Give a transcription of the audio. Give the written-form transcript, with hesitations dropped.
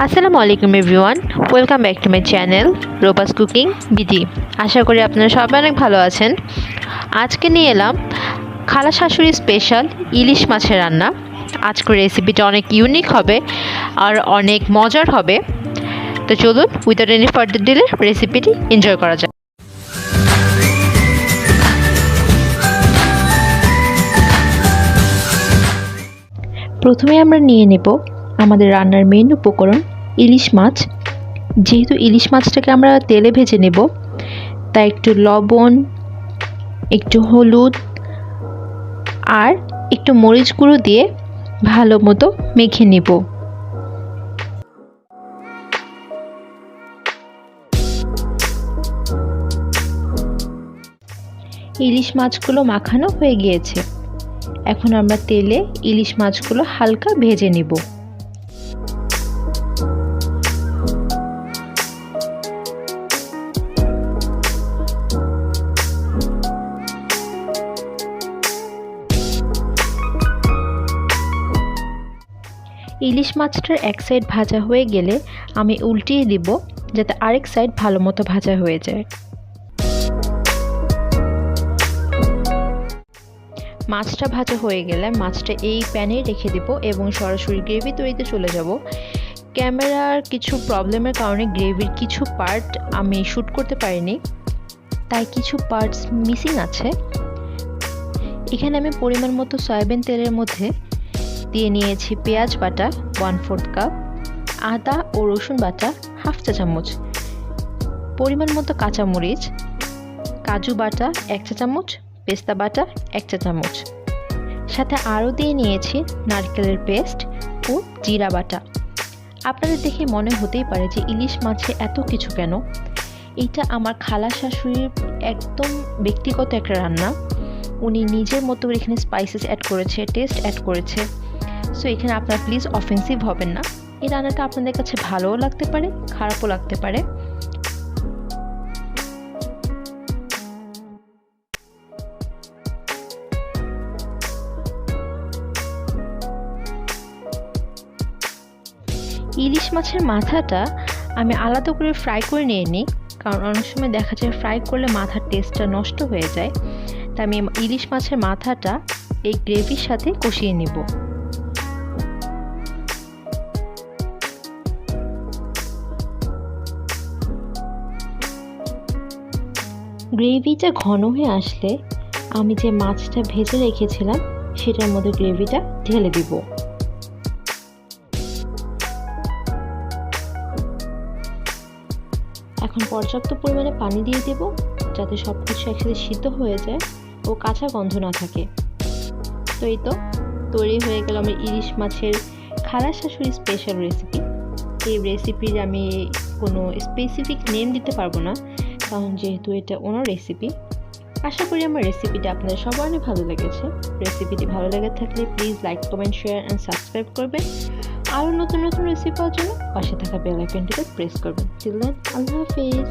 Assalamualaikum everyone, welcome back to my channel Robust Cooking BD। আশা করি আপনারা সবাই অনেক ভালো আছেন। আজকে নিয়ে এলাম খালা শাশুড়ি স্পেশাল ইলিশ মাছের রান্না। আজকের রেসিপিটা অনেক ইউনিক হবে আর অনেক মজার হবে। তো চলুন উইদাউট এনি ফার্দার ডিলে রেসিপিটি এনজয় করা যাক। প্রথমে আমরা নিয়ে নেব আমাদের রান্নার মেইন উপকরণ ইলিশ মাছ। যেহেতু ইলিশ মাছটাকে আমরা তেলে ভেজে নেব, তাই একটু লবণ, একটু হলুদ আর একটু মরিচ গুঁড়ো দিয়ে ভালো মতো মেখে নেব। ইলিশ মাছগুলো মাখানো হয়ে গিয়েছে। এখন আমরা তেলে ইলিশ মাছগুলো হালকা ভেজে নেব। ইলিশ মাছটার এক সাইড ভাজা হয়ে গেলে আমি উল্টিয়ে দিব, যাতে আরেক সাইড ভালো মতো ভাজা হয়ে যায়। মাছটা ভাজা হয়ে গেলে মাছটা এই প্যানে রেখে দিব এবং সরাসরি গ্রেভি তৈরিতে চলে যাব। ক্যামেরার কিছু প্রবলেমের কারণে গ্রেভির কিছু পার্ট আমি শ্যুট করতে পারিনি, তাই কিছু পার্টস মিসিং আছে। এখানে আমি পরিমাণ মতো সয়াবিন তেলের মধ্যে দিয়ে নিয়েছি পেঁয়াজ বাটা 1/4 কাপ, আদা ও রসুন বাটা 1/2 চা চামচ, পরিমাণ মতো কাঁচামরিচ, কাজু বাটা 1 চা চামচ, পেস্তা বাটা 1 চা চামচ, সাথে আরও দিয়ে নিয়েছি নারকেলের পেস্ট ও জিরা বাটা। আপনাদের দেখে মনে হতেই পারে যে ইলিশ মাছে এত কিছু কেন। এইটা আমার খালা শাশুড়ির একদম ব্যক্তিগত একটা রান্না। উনি নিজের মতো এখানে স্পাইসেস অ্যাড করেছে, টেস্ট অ্যাড করেছে। সো এখানে আপনারা প্লিজ অফেন্সিভ হবেন না। এই রান্নাটা আপনাদের কাছে ভালোও লাগতে পারে, খারাপও লাগতে পারে। ইলিশ মাছের মাথাটা আমি আলাদা করে ফ্রাই করে নিয়ে নিই, কারণ অনেক সময় দেখা যায় ফ্রাই করলে মাথার টেস্টটা নষ্ট হয়ে যায়। তাই আমি ইলিশ মাছের মাথাটা এই গ্রেভির সাথে কষিয়ে নেব। গ্রেভিটা ঘন হয়ে আসলে আমি যে মাছটা ভেজে রেখেছিলাম সেটার মধ্যে গ্রেভিটা ঢেলে দিব। এখন পর্যাপ্ত পরিমাণে পানি দিয়ে দেব, যাতে সব কিছু একসাথে সিদ্ধ হয়ে যায় ও কাঁচা গন্ধ না থাকে। তো এই তো তৈরি হয়ে গেল আমার ইলিশ মাছের খালা শাশুড়ি স্পেশাল রেসিপি। এই রেসিপির আমি কোনো স্পেসিফিক নেম দিতে পারবো না, কারণ যেহেতু এটা ওনার রেসিপি। আশা করি আমার রেসিপিটা আপনাদের সবার অনেক ভালো লেগেছে। রেসিপিটি ভালো লেগে থাকলে please like, comment, share and subscribe করবেন। আরও নতুন নতুন রেসিপি পাওয়ার জন্য পাশে থাকা বেল আইকনটিতে প্রেস করবেন। টিল দেন, আল্লাহ হাফেজ।